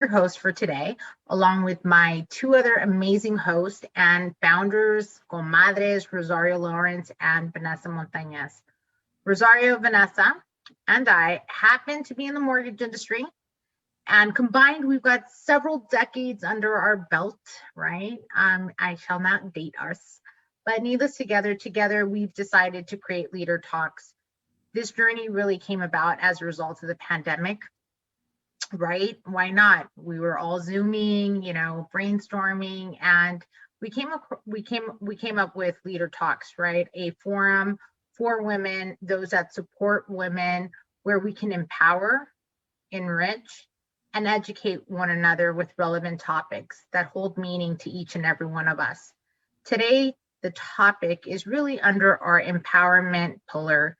your host for today, along with my two other amazing hosts and founders, comadres, Rosario Lawrence and Vanessa Montañez. Rosario, Vanessa, and I happen to be in the mortgage industry, and combined, we've got several decades under our belt, right? I shall not date us, but needless together, we've decided to create LeadHER Talks. This journey really came about as a result of the pandemic, right? Why not? We were all Zooming, brainstorming, and we came up with LeadHER Talks, right? A forum for women, those that support women, where we can empower, enrich, and educate one another with relevant topics that hold meaning to each and every one of us. Today, the topic is really under our empowerment pillar,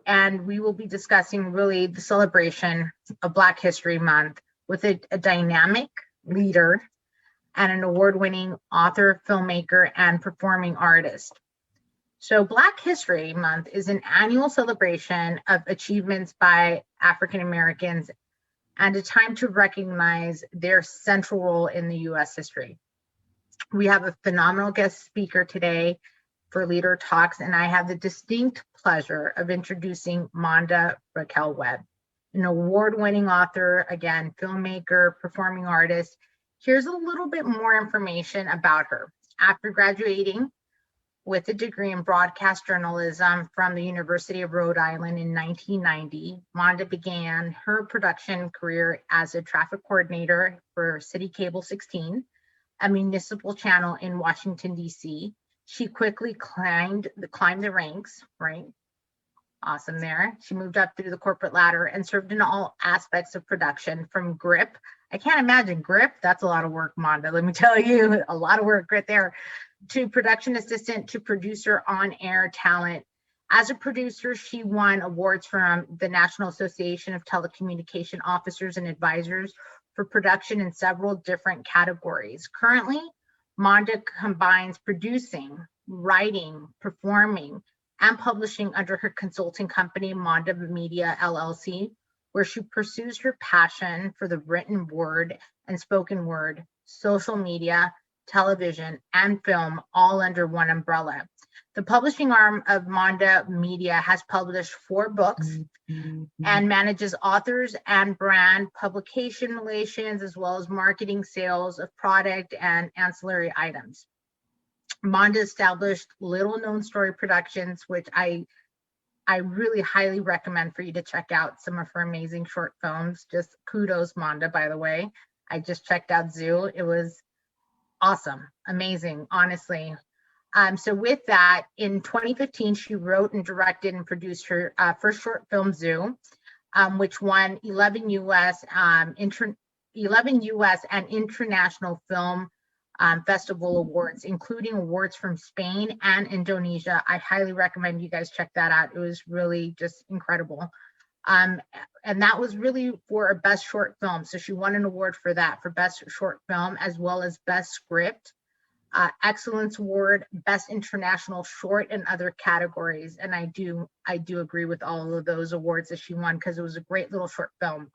and we will be discussing really the celebration of Black History Month with a dynamic leader and an award-winning author, filmmaker, and performing artist. So Black History Month is an annual celebration of achievements by African Americans and a time to recognize their central role in the US history. We have a phenomenal guest speaker today for LeadHER Talks, and I have the distinct pleasure of introducing Monda Webb, an award-winning author, again, filmmaker, performing artist. Here's a little bit more information about her. After graduating with a degree in broadcast journalism from the University of Rhode Island in 1990, Monda began her production career as a traffic coordinator for City Cable 16, a municipal channel in Washington, D.C. She quickly climbed the ranks, right? Awesome there. She moved up through the corporate ladder and served in all aspects of production, from grip. I can't imagine grip. That's a lot of work, Monda. Let me tell you, a lot of work right there. To production assistant, to producer, on-air talent. As a producer, she won awards from the National Association of Telecommunication Officers and Advisors for production in several different categories. Currently, Monda combines producing, writing, performing, and publishing under her consulting company, Monda Media LLC, where she pursues her passion for the written word and spoken word, social media, television, and film, all under one umbrella. The publishing arm of Monda Media has published 4 books and manages authors and brand publication relations, as well as marketing, sales of product and ancillary items. Monda established Little Known Story Productions, which I really highly recommend for you to check out some of her amazing short films. Just kudos, Monda, by the way. I just checked out Zoo. It was awesome, amazing, honestly. So with that, in 2015, she wrote and directed and produced her first short film, Zoo, which won 11 US and international film festival awards, including awards from Spain and Indonesia. I highly recommend you guys check that out. It was really just incredible. And that was really for a best short film. So she won an award for that, for best short film, as well as best script, excellence award, best international short, and other categories. And I do agree with all of those awards that she won, because it was a great little short film.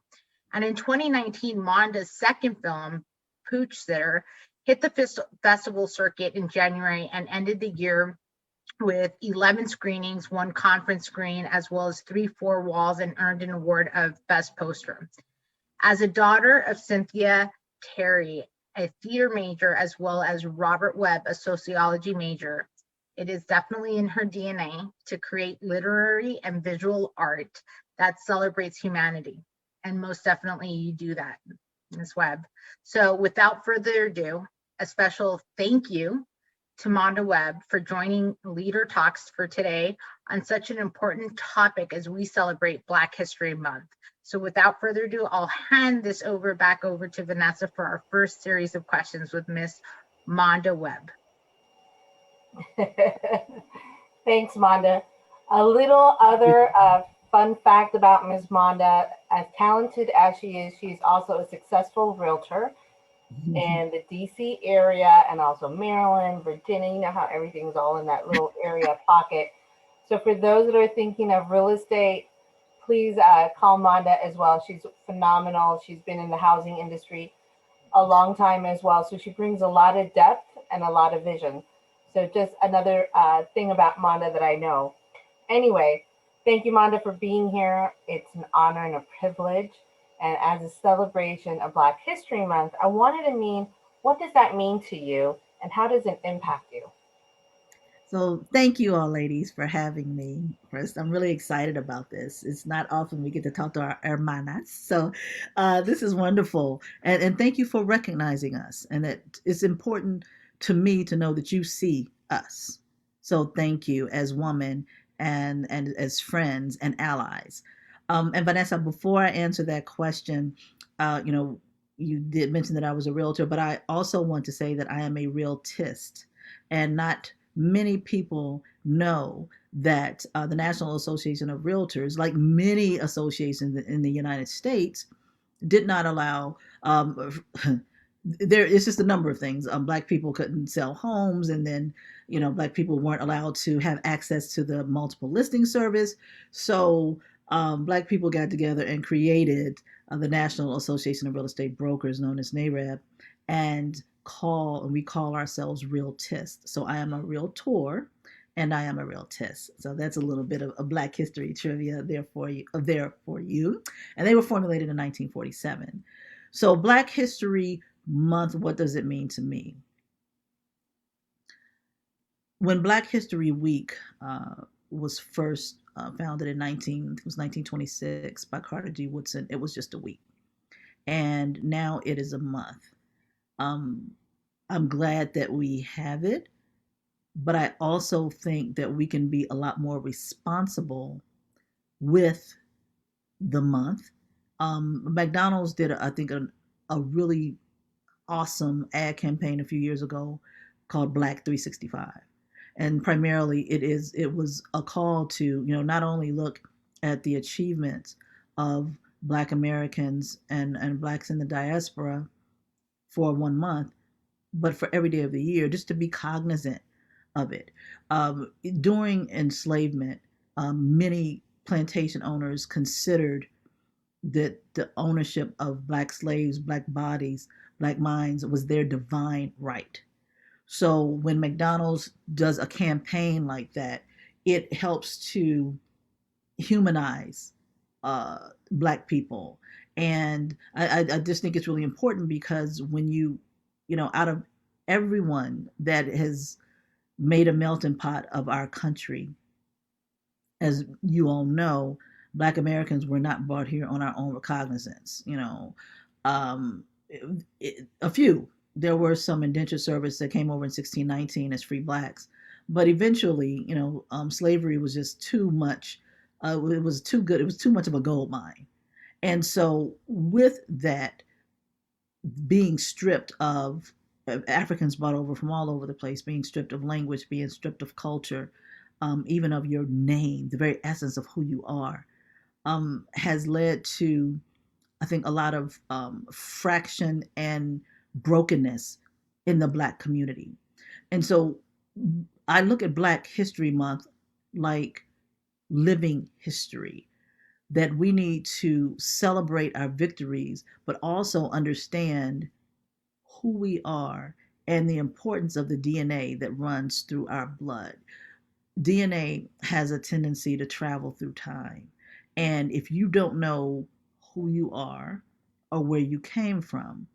And in 2019, Monda's second film, Pooch Sitter, hit the festival circuit in January and ended the year with 11 screenings, 1 conference screen, as well as 3 4 walls, and earned an award of Best Poster. As a daughter of Cynthia Terry, a theater major, as well as Robert Webb, a sociology major, it is definitely in her DNA to create literary and visual art that celebrates humanity. And most definitely you do that, Ms. Webb. So without further ado, a special thank you to Monda Webb for joining LeadHER Talks for today on such an important topic as we celebrate Black History Month. So without further ado, I'll hand this back over to Vanessa for our first series of questions with Miss Monda Webb. Thanks, Monda. A little other fun fact about Ms. Monda: as talented as she is, she's also a successful realtor in the DC area, and also Maryland, Virginia. You know how everything's all in that little area pocket. So for those that are thinking of real estate please call Monda as well. She's phenomenal. She's been in the housing industry a long time as well. So she brings a lot of depth and a lot of vision. So just another thing about Monda that I know. Anyway, thank you, Monda, for being here. It's an honor and a privilege. And as a celebration of Black History Month, I wanted to mean, what does that mean to you and how does it impact you? So thank you all, ladies, for having me. First, I'm really excited about this. It's not often we get to talk to our hermanas, so this is wonderful. And thank you for recognizing us. And that it's important to me to know that you see us. So thank you as women and as friends and allies. And Vanessa, before I answer that question, you know, you did mention that I was a realtor, but I also want to say that I am a realtist and not many people know that the National Association of Realtors, like many associations in the United States, did not allow. There is just a number of things. Black people couldn't sell homes, and then Black people weren't allowed to have access to the multiple listing service. So Black people got together and created the National Association of Real Estate Brokers, known as NAREB, and we call ourselves realtists. So I am a realtor and I am a realtist. So that's a little bit of a Black history trivia there for you. And they were formulated in 1947. So Black History Month, what does it mean to me? When Black History Week was first founded it was 1926 by Carter G. Woodson, it was just a week. And now it is a month. I'm glad that we have it, but I also think that we can be a lot more responsible with the month. McDonald's did, I think, a really awesome ad campaign a few years ago called Black 365. And primarily it was a call to, not only look at the achievements of Black Americans and Blacks in the diaspora for 1 month, but for every day of the year, just to be cognizant of it. During enslavement, many plantation owners considered that the ownership of Black slaves, Black bodies, Black minds was their divine right. So when McDonald's does a campaign like that, it helps to humanize Black people. And I just think it's really important because when out of everyone that has made a melting pot of our country, as you all know, Black Americans were not brought here on our own recognizance. Um, a few. There were some indentured servants that came over in 1619 as free Blacks, but eventually, slavery was just too much. It was too good. It was too much of a gold mine. And so, with that being stripped of Africans brought over from all over the place, being stripped of language, being stripped of culture, even of your name, the very essence of who you are, has led to, I think, a lot of fraction and brokenness in the Black community. And so I look at Black History Month like living history, that we need to celebrate our victories, but also understand who we are and the importance of the DNA that runs through our blood. DNA has a tendency to travel through time. And if you don't know who you are or where you came from,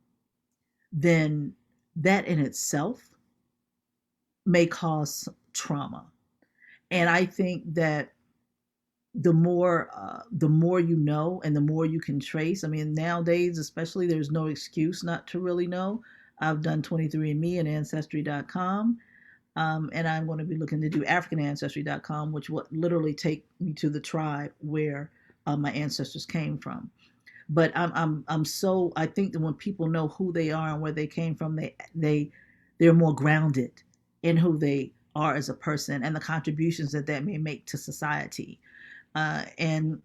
then that in itself may cause trauma. And I think that the more you know and the more you can trace. I mean, nowadays especially, there's no excuse not to really know. I've done 23andMe and Ancestry.com, and I'm going to be looking to do AfricanAncestry.com, which would literally take me to the tribe where my ancestors came from. But I think that when people know who they are and where they came from, they're more grounded in who they are as a person and the contributions that may make to society. And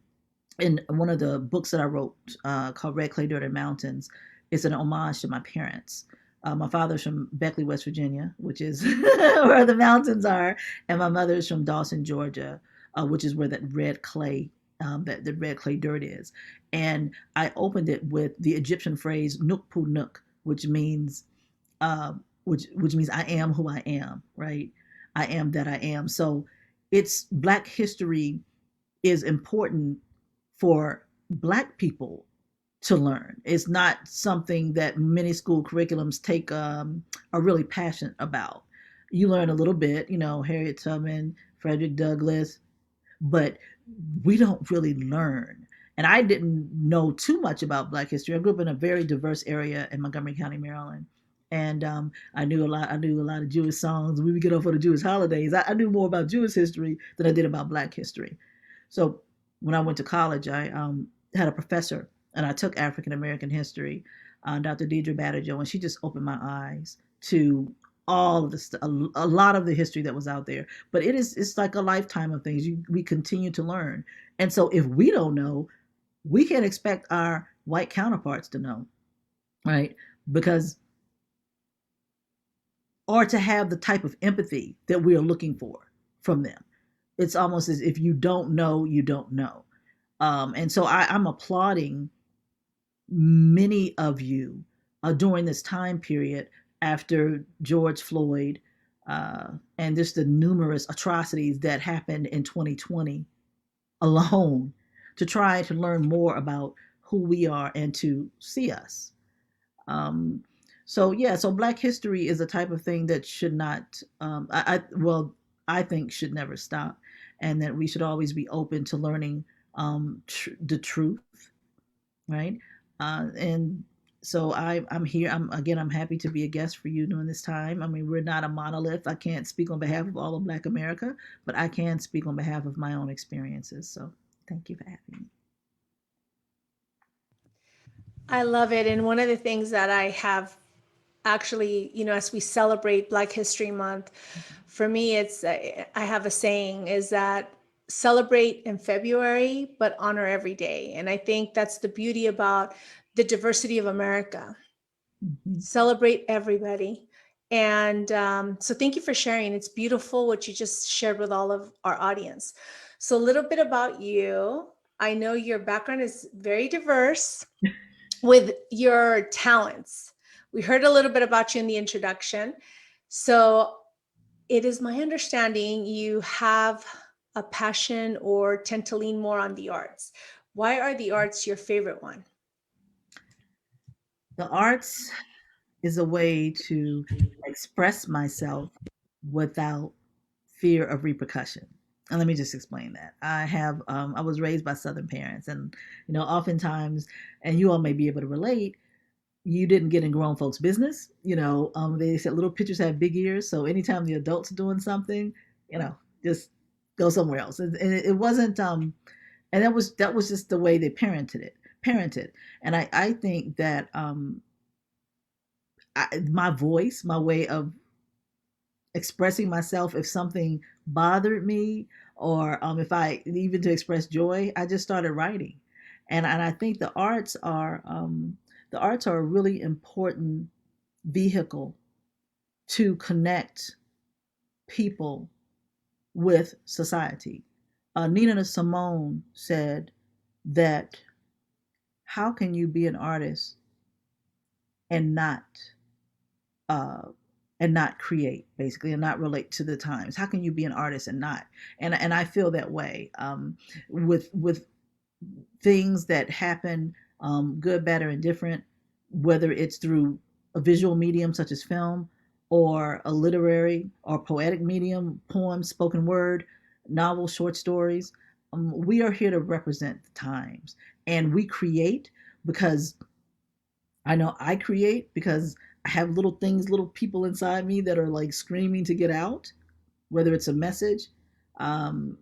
in one of the books that I wrote called Red Clay Dirt and Mountains, it's an homage to my parents. My father's from Beckley, West Virginia, which is where the mountains are, and my mother's from Dawson, Georgia, which is where that red clay that the red clay dirt is. And I opened it with the Egyptian phrase "nuk pu nuk," which means which means I am who I am, right? I am that I am. So it's Black history is important for Black people to learn. It's not something that many school curriculums are really passionate about. You learn a little bit, Harriet Tubman, Frederick Douglass, but we don't really learn. And I didn't know too much about Black history. I grew up in a very diverse area in Montgomery County, Maryland. And I knew a lot. I knew a lot of Jewish songs. We would get off on the Jewish holidays. I knew more about Jewish history than I did about Black history. So when I went to college, I had a professor, and I took African American history, Dr. Deidre Batterjo, and she just opened my eyes to all of the a lot of the history that was out there. But it's like a lifetime of things. We continue to learn, and so if we don't know, we can't expect our white counterparts to know, right? Because or to have the type of empathy that we are looking for from them. It's almost as if you don't know, you don't know. And so I'm applauding many of you during this time period after George Floyd and just the numerous atrocities that happened in 2020 alone to try to learn more about who we are and to see us. So Black history is a type of thing that should not, I think should never stop, and that we should always be open to learning the truth, right? And so I'm here. I'm happy to be a guest for you during this time. I mean, we're not a monolith. I can't speak on behalf of all of Black America, but I can speak on behalf of my own experiences. So thank you for having me. I love it. And one of the things that I have actually, as we celebrate Black History Month, for me, I have a saying is that celebrate in February, but honor every day. And I think that's the beauty about the diversity of America. Mm-hmm. Celebrate everybody. And so thank you for sharing. It's beautiful what you just shared with all of our audience. So a little bit about you. I know your background is very diverse with your talents. We heard a little bit about you in the introduction. So it is my understanding you have a passion or tend to lean more on the arts. Why are the arts your favorite one? The arts is a way to express myself without fear of repercussion. And let me just explain that. I was raised by Southern parents, and oftentimes, and you all may be able to relate, you didn't get in grown folks' business. They said little pitchers have big ears, so anytime the adults are doing something, just go somewhere else. And it wasn't, and that was just the way they parented, and I think that my voice, my way of expressing myself, if something bothered me, or if I even to express joy, I just started writing, and I think the arts are a really important vehicle to connect people with society. Nina Simone said that how can you be an artist and not create, basically, and not relate to the times? How can you be an artist and not? And I feel that way with things that happen, good, bad, or indifferent, whether it's through a visual medium such as film, or a literary or poetic medium, poems, spoken word, novels, short stories. We are here to represent the times, and we create because I know I create because I have little things, little people inside me that are like screaming to get out, whether it's a message, um,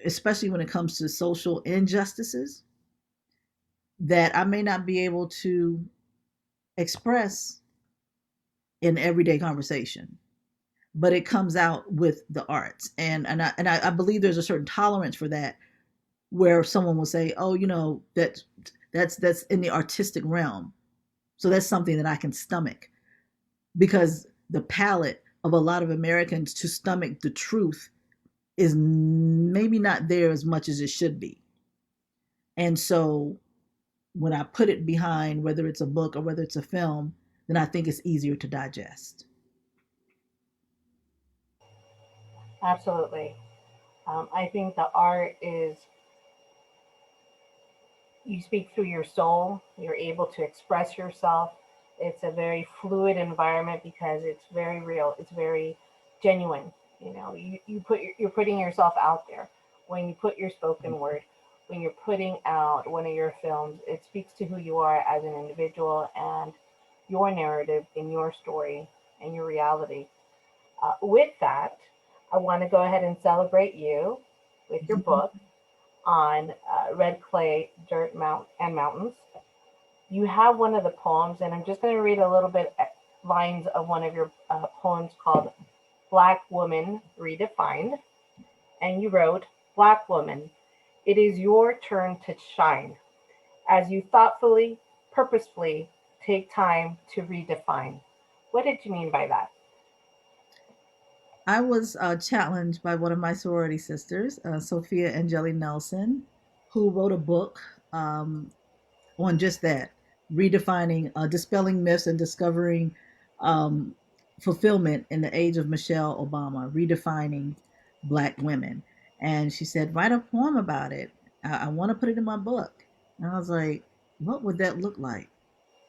especially when it comes to social injustices that I may not be able to express in everyday conversation, but it comes out with the arts. And I believe there's a certain tolerance for that, where someone will say, oh, that's in the artistic realm. So that's something that I can stomach, because the palate of a lot of Americans to stomach the truth is maybe not there as much as it should be. And so when I put it behind, whether it's a book or whether it's a film, then I think it's easier to digest. Absolutely. I think the art is, you speak through your soul, you're able to express yourself. It's a very fluid environment because it's very real, it's very genuine. You know, you're putting yourself out there. When you put your spoken word, when you're putting out one of your films, it speaks to who you are as an individual and your narrative and your story and your reality. With that, I want to go ahead and celebrate you with your book on red clay, dirt, and mountains. You have one of the poems, and I'm just going to read a little bit lines of one of your poems called Black Woman Redefined. And you wrote, Black woman, it is your turn to shine as you thoughtfully, purposefully take time to redefine. What did you mean by that? I was challenged by one of my sorority sisters, Sophia Angeli Nelson, who wrote a book on just that, redefining, dispelling myths and discovering um, fulfillment in the age of Michelle Obama, redefining Black women. And she said, write a poem about it. I want to put it in my book. And I was like, what would that look like?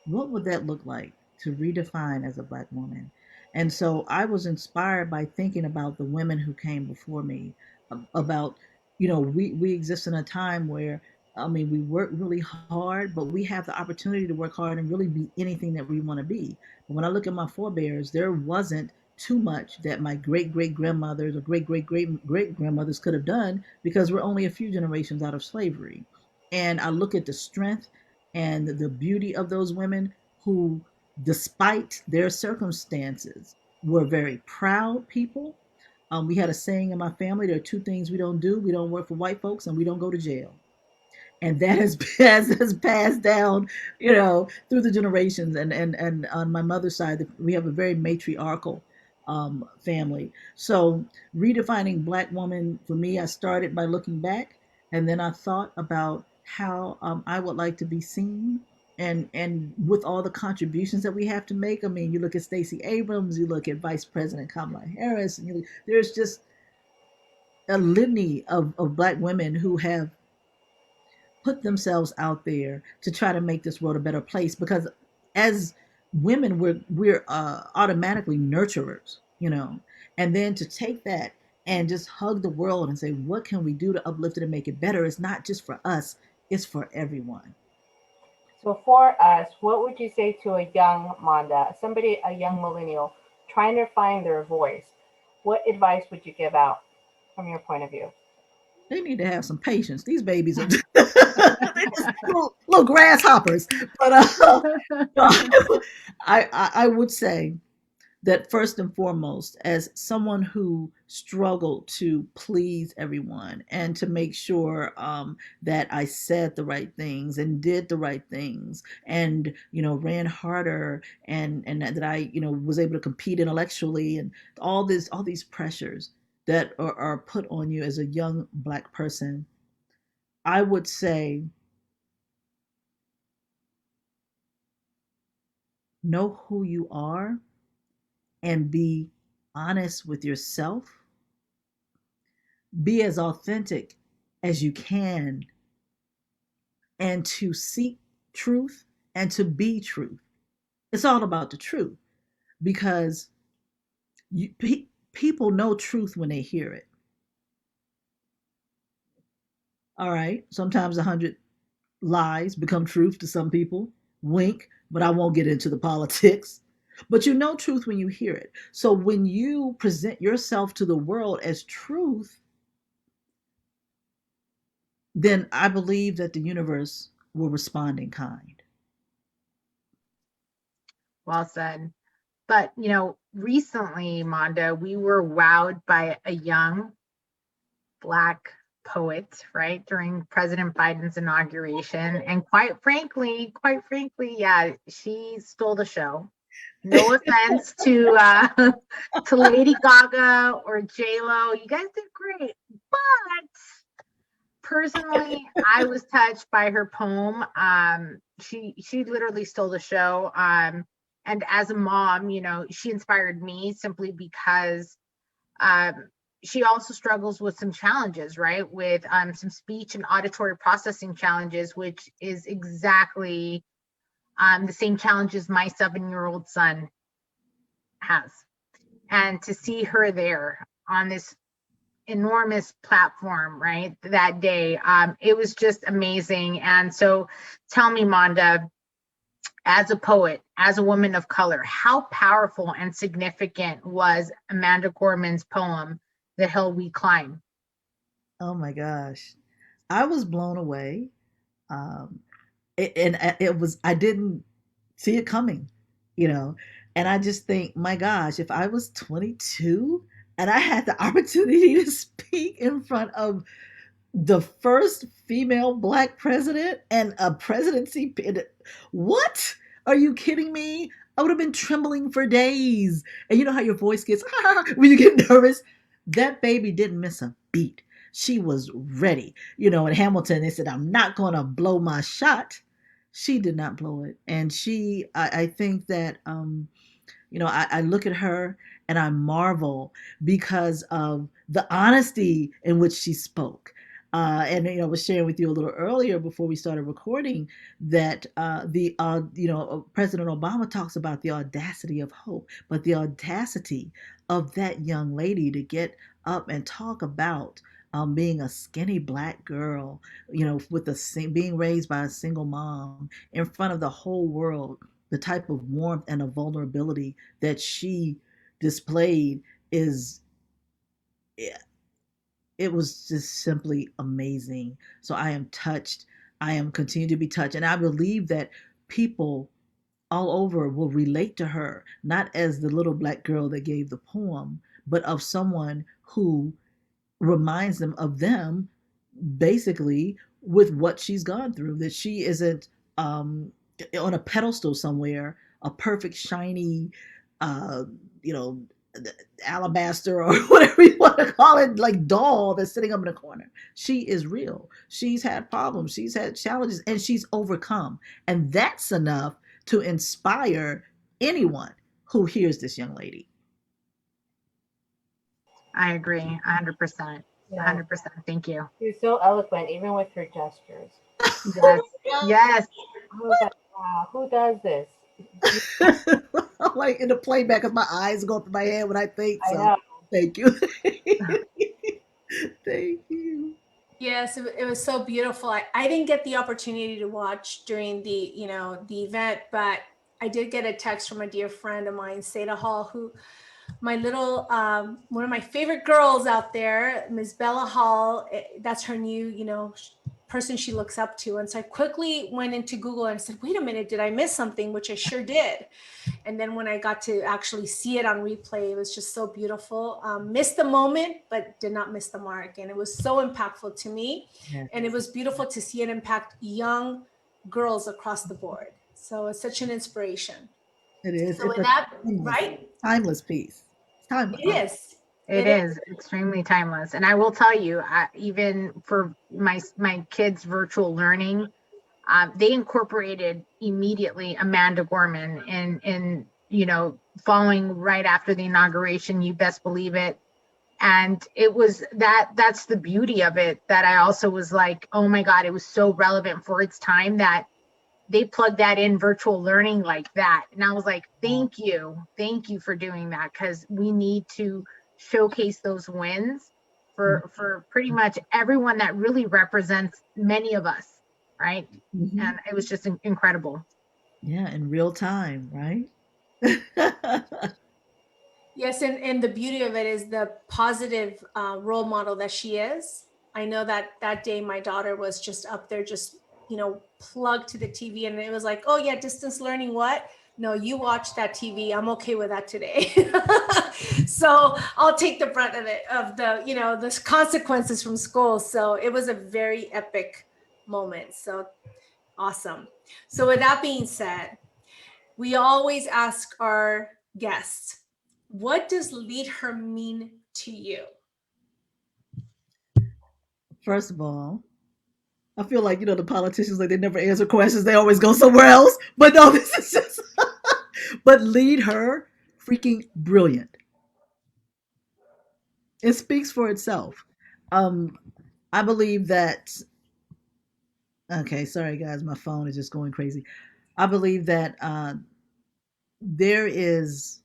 What would that look like to redefine as a Black woman? And so I was inspired by thinking about the women who came before me, about, we exist in a time where, I mean, we work really hard, but we have the opportunity to work hard and really be anything that we want to be. But when I look at my forebears, there wasn't too much that my great great grandmothers or great great great great grandmothers could have done because we're only a few generations out of slavery. And I look at the strength and the beauty of those women who, despite their circumstances, were very proud people. We had a saying in my family: there are two things we don't do. We don't work for white folks, and we don't go to jail. And that has passed down, through the generations. And on my mother's side, we have a very matriarchal family. So redefining Black woman for me, I started by looking back, and then I thought about how I would like to be seen. And with all the contributions that we have to make, I mean, you look at Stacey Abrams, you look at Vice President Kamala Harris, and there's just a litany of Black women who have put themselves out there to try to make this world a better place, because as women, we're automatically nurturers, and then to take that and just hug the world and say, what can we do to uplift it and make it better? It's not just for us, it's for everyone. So for us, what would you say to a young Monda, somebody, a young millennial, trying to find their voice? What advice would you give out from your point of view? They need to have some patience. These babies are just, they're just little grasshoppers. But I would say that first and foremost, as someone who struggled to please everyone and to make sure that I said the right things and did the right things, and ran harder, and that I was able to compete intellectually, and all these pressures that are put on you as a young Black person, I would say, know who you are and be honest with yourself. Be as authentic as you can, and to seek truth and to be truth. It's all about the truth, because people know truth when they hear it. All right. Sometimes 100 lies become truth to some people. Wink, but I won't get into the politics. But you know truth when you hear it. So when you present yourself to the world as truth, then I believe that the universe will respond in kind. Well said. But, recently, Monda, we were wowed by a young Black poet, right, during President Biden's inauguration. And quite frankly, yeah, she stole the show. No offense to Lady Gaga or J Lo. You guys did great. But personally, I was touched by her poem. She literally stole the show. And as a mom, she inspired me simply because um, she also struggles with some challenges, right? With some speech and auditory processing challenges, which is exactly the same challenges my 7-year-old son has. And to see her there on this enormous platform, right, that day, it was just amazing. And so tell me, Monda, as a poet, as a woman of color, how powerful and significant was Amanda Gorman's poem, The Hill We Climb? Oh my gosh. I was blown away. Um, and it was, I didn't see it coming, you know. And I just think, my gosh, if I was 22 and I had the opportunity to speak in front of the first female Black president and a presidency, what? Are you kidding me? I would have been trembling for days. And you know how your voice gets when you get nervous? That baby didn't miss a beat. She was ready. You know, in Hamilton, they said, I'm not going to blow my shot. She did not blow it. And I think that, I look at her and I marvel because of the honesty in which she spoke. And I was sharing with you a little earlier before we started recording that President Obama talks about the audacity of hope, but the audacity of that young lady to get up and talk about being a skinny Black girl, being raised by a single mom in front of the whole world, the type of warmth and of vulnerability that she displayed is it was just simply amazing. So I am touched. I am continuing to be touched. And I believe that people all over will relate to her, not as the little Black girl that gave the poem, but of someone who reminds them of them basically with what she's gone through, that she isn't on a pedestal somewhere, a perfect, shiny, uh, you know, alabaster or whatever you want to call it, like doll that's sitting up in a corner. She is real. She's had problems, she's had challenges, and she's overcome. And that's enough to inspire anyone who hears this young lady. I agree, 100%. Yeah. 100%. Thank you. She's so eloquent, even with her gestures. Yes. Yes. I was like, wow, who does this? I'm like in the playback of my eyes go through my head when I think I so. know. Thank you. Thank you. Yes, it was so beautiful. I didn't get the opportunity to watch during the event, but I did get a text from a dear friend of mine, Seda Hall, who my little one of my favorite girls out there, Miss Bella Hall. That's her new person she looks up to. And so I quickly went into Google and said, wait a minute, did I miss something? Which I sure did. And then when I got to actually see it on replay, it was just so beautiful. Missed the moment, but did not miss the mark. And it was so impactful to me. Yes. And it was beautiful to see it impact young girls across the board. So it's such an inspiration. It is. So It's with that, right? Timeless piece. It's timeless. It is. It is extremely timeless. And I will tell you, even for my kids' virtual learning, they incorporated immediately Amanda Gorman in following right after the inauguration. You best believe it. And it was that's the beauty of it, that I also was like, oh my God, it was so relevant for its time that they plugged that in virtual learning like that. And I was like, thank you for doing that, because we need to showcase those wins for pretty much everyone that really represents many of us, right? Mm-hmm. And it was just incredible. Yeah, in real time, right? Yes, and the beauty of it is the positive role model that she is. I know that day my daughter was just up there, just plugged to the TV, and it was like, oh yeah, distance learning. What? No, you watch that TV. I'm okay with that today. So I'll take the brunt of it, of the consequences from school. So it was a very epic moment. So awesome. So with that being said, we always ask our guests, what does LeadHER mean to you? First of all, I feel like, the politicians, like, they never answer questions. They always go somewhere else. But no, this is just, but Lead Her, freaking brilliant. It speaks for itself. Um, I believe that, okay, sorry guys, my phone is just going crazy. I believe that there is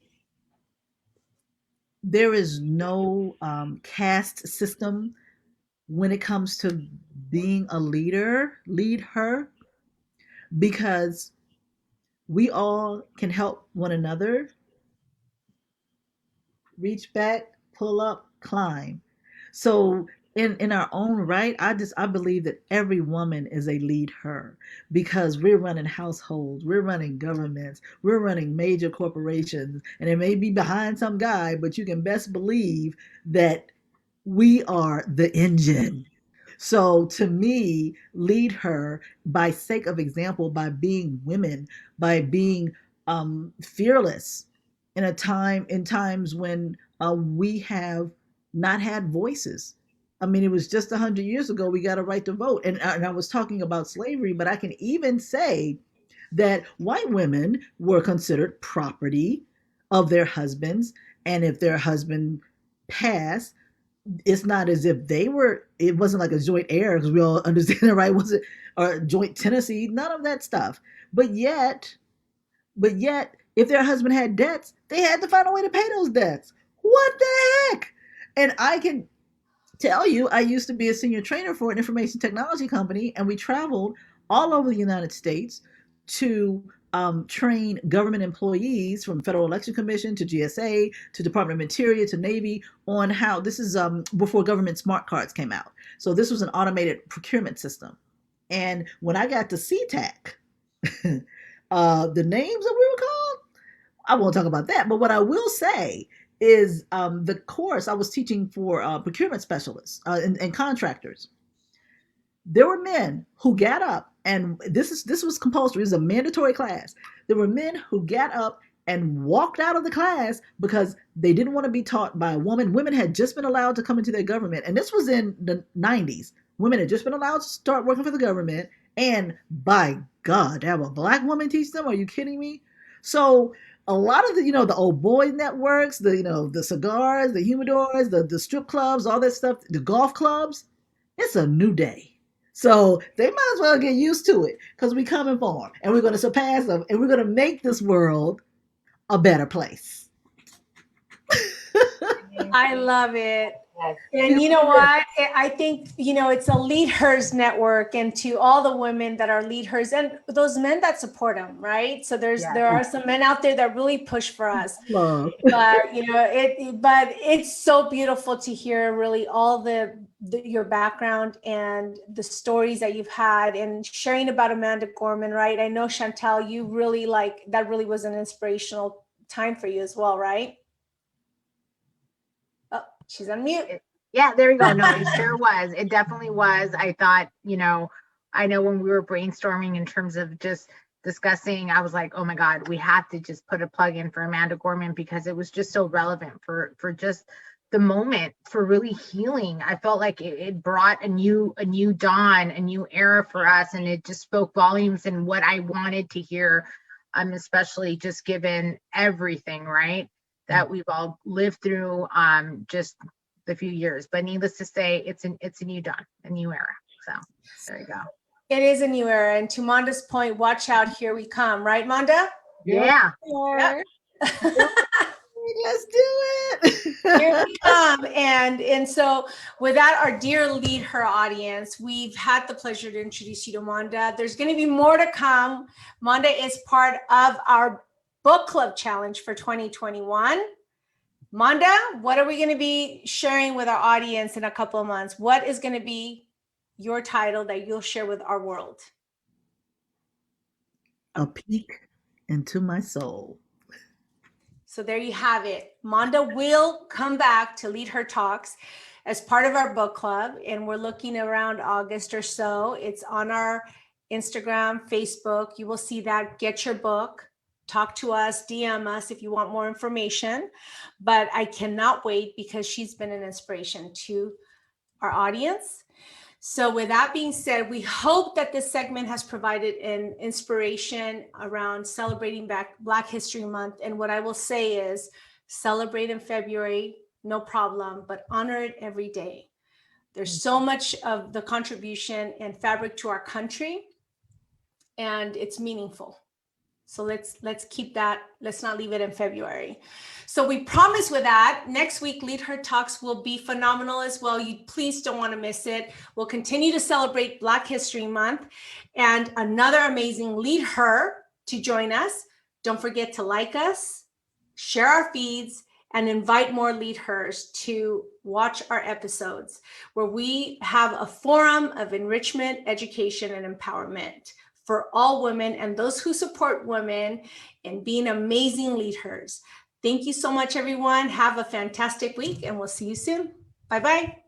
no caste system when it comes to being a leader. Lead her, because we all can help one another reach back, pull up, climb. So in our own right, I believe that every woman is a lead her, because we're running households, we're running governments, we're running major corporations, and it may be behind some guy, but you can best believe that we are the engine. So to me, lead her by sake of example, by being women, by being fearless in times when we have not had voices. I mean, it was just 100 years ago we got a right to vote, and I was talking about slavery, but I can even say that white women were considered property of their husbands, and if their husband passed, it's not as if it wasn't like a joint heir, because we all understand that, right? Was it, or joint tenancy? None of that stuff. But yet, if their husband had debts, they had to find a way to pay those debts. What the heck? And I can tell you, I used to be a senior trainer for an information technology company, and we traveled all over the United States to train government employees, from Federal Election Commission to GSA to Department of Interior to Navy, on how this is before government smart cards came out. So this was an automated procurement system. And when I got to CTAC, the names that we were called, I won't talk about that. But what I will say is the course I was teaching for procurement specialists and contractors. There were men who got up, and this was compulsory. It was a mandatory class. There were men who got up and walked out of the class because they didn't want to be taught by a woman. Women had just been allowed to come into their government, and this was in the 90s. Women had just been allowed to start working for the government, and by God, to have a black woman teach them? Are you kidding me? So a lot of the old boy networks, the cigars, the humidors, the strip clubs, all that stuff, the golf clubs, it's a new day. So they might as well get used to it, because we coming for them, and we're going to surpass them, and we're going to make this world a better place. I love it. Yes. And you know what? I think, it's a Lead Hers network, and to all the women that are Lead Hers and those men that support them, right? So there are some men out there that really push for us. Love. But but it's so beautiful to hear really all your background and the stories that you've had, and sharing about Amanda Gorman, right? I know, Chantal, you really that really was an inspirational time for you as well, right? Oh, she's on mute. Yeah, there you go. No, it sure was. It definitely was. I thought, I know when we were brainstorming in terms of just discussing, I was like, oh my God, we have to just put a plug in for Amanda Gorman, because it was just so relevant for just the moment, for really healing. I felt like it brought a new dawn, a new era for us, and it just spoke volumes in what I wanted to hear, especially just given everything, right, that we've all lived through, just the few years. But needless to say, it's a new dawn, a new era. So there you go. It is a new era. And to Monda's point, watch out, here we come, right, Monda? Yeah. Yep. Let's do it. Here we come. And so with that, our dear Lead Her audience, we've had the pleasure to introduce you to Monda. There's going to be more to come. Monda is part of our book club challenge for 2021. Monda, what are we going to be sharing with our audience in a couple of months? What is going to be your title that you'll share with our world? A peek into my soul. So there you have it. Monda will come back to Lead Her Talks as part of our book club, and we're looking around August or so. It's on our Instagram, Facebook. You will see that. Get your book. Talk to us, DM us if you want more information. But I cannot wait, because she's been an inspiration to our audience. So with that being said, we hope that this segment has provided an inspiration around celebrating Black History Month. And what I will say is celebrate in February, no problem, but honor it every day. There's so much of the contribution and fabric to our country, and it's meaningful. So let's keep that. Let's not leave it in February. So we promise with that, next week, LeadHER Talks will be phenomenal as well. You please don't want to miss it. We'll continue to celebrate Black History Month and another amazing LeadHER to join us. Don't forget to like us, share our feeds, and invite more LeadHERs to watch our episodes where we have a forum of enrichment, education, and empowerment for all women and those who support women in being amazing LeadHERs. Thank you so much, everyone. Have a fantastic week, and we'll see you soon. Bye-bye.